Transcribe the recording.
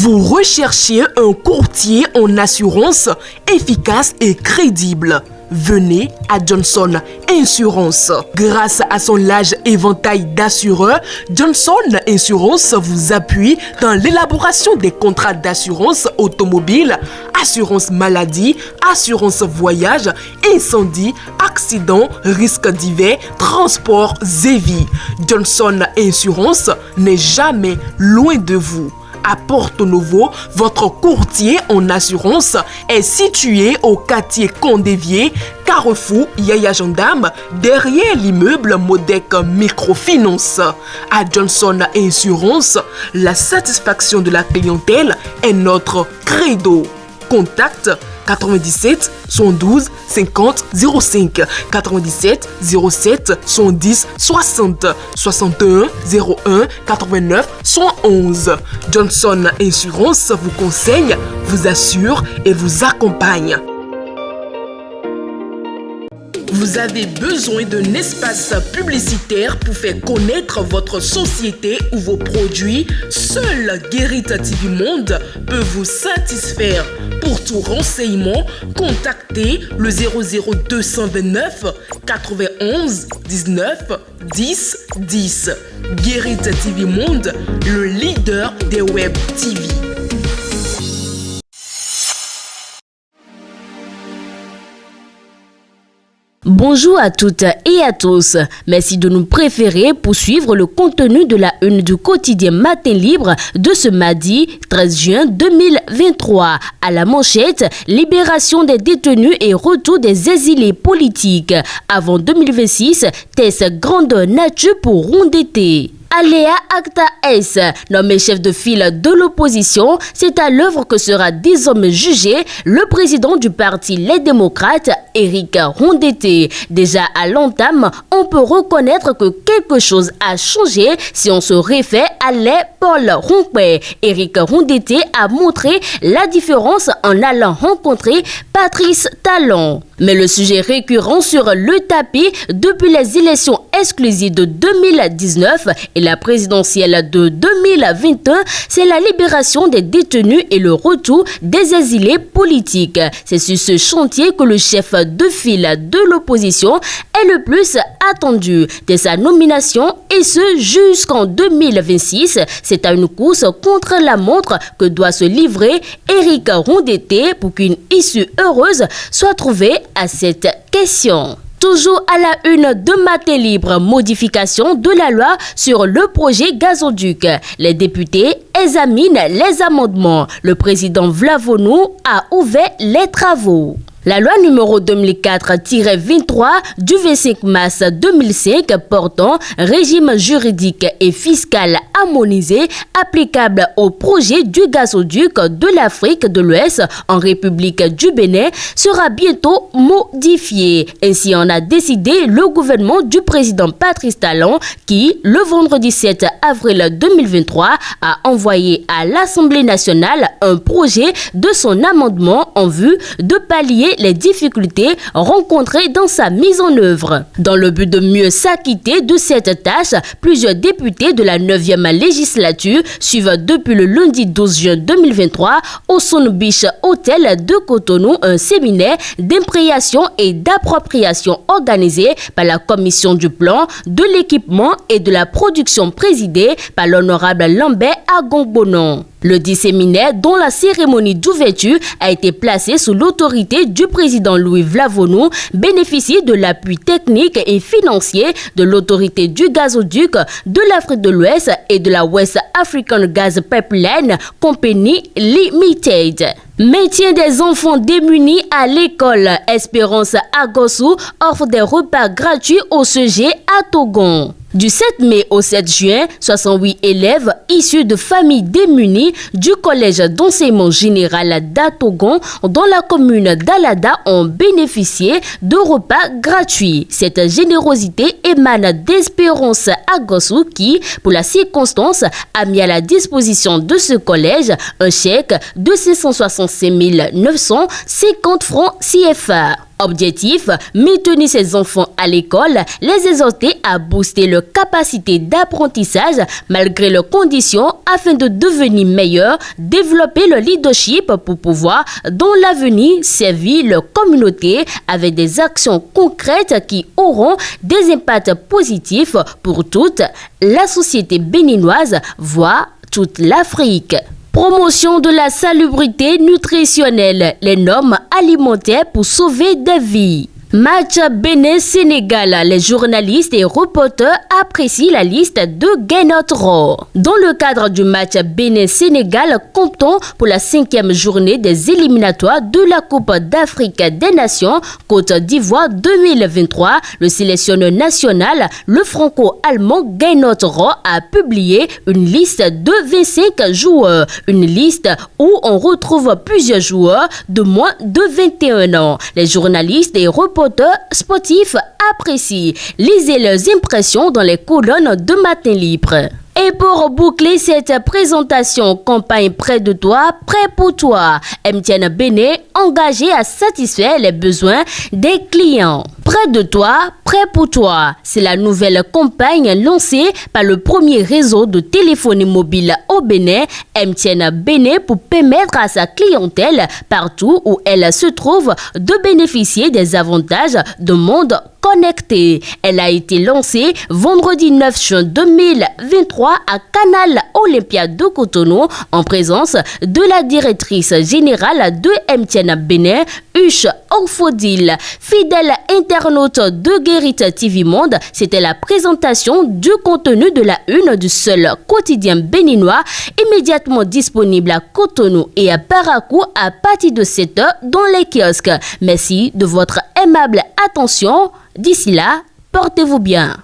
Vous recherchez un courtier en assurance efficace et crédible. Venez à Johnson Insurance. Grâce à son large éventail d'assureurs, Johnson Insurance vous appuie dans l'élaboration des contrats d'assurance automobile, assurance maladie, assurance voyage, incendie, accident, risques divers, transports et vie. Johnson Insurance n'est jamais loin de vous. À Porto Novo, votre courtier en assurance est situé au quartier Condévier, Carrefour Yaya Gendarme, derrière l'immeuble Modec Microfinance. À Johnson Insurance, la satisfaction de la clientèle est notre credo. Contact 97 112 50 05 97 07 110 60 61 01 89 111. Johnson Insurance vous conseille, vous assure et vous accompagne. Vous avez besoin d'un espace publicitaire pour faire connaître votre société ou vos produits? Seul Guérit TV Monde peut vous satisfaire. Pour tout renseignement, contactez le 00229 91 19 10 10. Guérit TV Monde, le leader des web TV. Bonjour à toutes et à tous. Merci de nous préférer pour suivre le contenu de la une du quotidien Matin Libre de ce mardi 13 juin 2023. À la manchette, libération des détenus et retour des exilés politiques. Avant 2026, test grande nature pour Rondeté. Aléa Acta S, nommé chef de file de l'opposition, c'est à l'œuvre que sera désormais jugé le président du parti Les Démocrates, Éric Rondeté. Déjà à l'entame, on peut reconnaître que quelque chose a changé si on se réfère à les Paul Rompé. Éric Rondeté a montré la différence en allant rencontrer Patrice Talon. Mais le sujet récurrent sur le tapis depuis les élections exclusives de 2019 et la présidentielle de 2021, c'est la libération des détenus et le retour des exilés politiques. C'est sur ce chantier que le chef de file de l'opposition est le plus attendu. Dès sa nomination et ce jusqu'en 2026, c'est à une course contre la montre que doit se livrer Éric Rondeté pour qu'une issue heureuse soit trouvée à cette question. Toujours à la une de Matin Libre, modification de la loi sur le projet gazoduc. Les députés examinent les amendements. Le président Vlavonu a ouvert les travaux. La loi numéro 2004-23 du 25 mars 2005 portant régime juridique et fiscal harmonisé applicable au projet du gazoduc de l'Afrique de l'Ouest en République du Bénin sera bientôt modifié. Ainsi en a décidé le gouvernement du président Patrice Talon qui, le vendredi 7 avril 2023, a envoyé à l'Assemblée nationale un projet de son amendement en vue de pallier les difficultés rencontrées dans sa mise en œuvre. Dans le but de mieux s'acquitter de cette tâche, plusieurs députés de la 9e législature suivent depuis le lundi 12 juin 2023 au Sun Beach Hotel de Cotonou un séminaire d'imprégnation et d'appropriation organisé par la commission du plan, de l'équipement et de la production présidée par l'honorable Lambert Agongbonon. Le dit séminaire, dont la cérémonie d'ouverture a été placée sous l'autorité du président Louis Vlavonu, bénéficie de l'appui technique et financier de l'autorité du gazoduc de l'Afrique de l'Ouest et de la West African Gas Pipeline Company Limited. Maintien des enfants démunis à l'école. Espérance Agossou offre des repas gratuits au CG à Togon. Du 7 mai au 7 juin, 68 élèves issus de familles démunies du collège d'enseignement général d'Atogon dans la commune d'Alada ont bénéficié de repas gratuits. Cette générosité émane d'Espérance Agossou qui, pour la circonstance, a mis à la disposition de ce collège un chèque de 665 950 francs CFA. Objectif, maintenir ses enfants à l'école, les exhorter à booster leur capacité d'apprentissage malgré leurs conditions afin de devenir meilleurs, développer le leadership pour pouvoir, dans l'avenir, servir leur communauté avec des actions concrètes qui auront des impacts positifs pour toute la société béninoise, voire toute l'Afrique. Promotion de la salubrité nutritionnelle, les normes alimentaires pour sauver des vies. Match Bénin-Sénégal, les journalistes et reporters apprécient la liste de Gaynot Raw. Dans le cadre du match Bénin-Sénégal, comptons pour la 5e journée des éliminatoires de la Coupe d'Afrique des Nations Côte d'Ivoire 2023, le sélectionneur national, le franco-allemand Gaynot Raw a publié une liste de 25 joueurs. Une liste où on retrouve plusieurs joueurs de moins de 21 ans. Les journalistes et reporters sportifs apprécient. Lisez leurs impressions dans les colonnes de Matin Libre. Et pour boucler cette présentation, campagne près de toi, prêt pour toi. MTN Bénin engagé à satisfaire les besoins des clients. Près de toi, prêt pour toi. C'est la nouvelle campagne lancée par le premier réseau de téléphonie mobile au Bénin, MTN Bénin, pour permettre à sa clientèle, partout où elle se trouve, de bénéficier des avantages d'un monde connecté. Elle a été lancée vendredi 9 juin 2023 à Canal Olympia de Cotonou en présence de la directrice générale de MTN Bénin, Huche Orfodil. Fidèle internaute de Guérit TV Monde, c'était la présentation du contenu de la une du seul quotidien béninois, immédiatement disponible à Cotonou et à Parakou à partir de 7h dans les kiosques. Merci de votre aimable attention. D'ici là, portez-vous bien.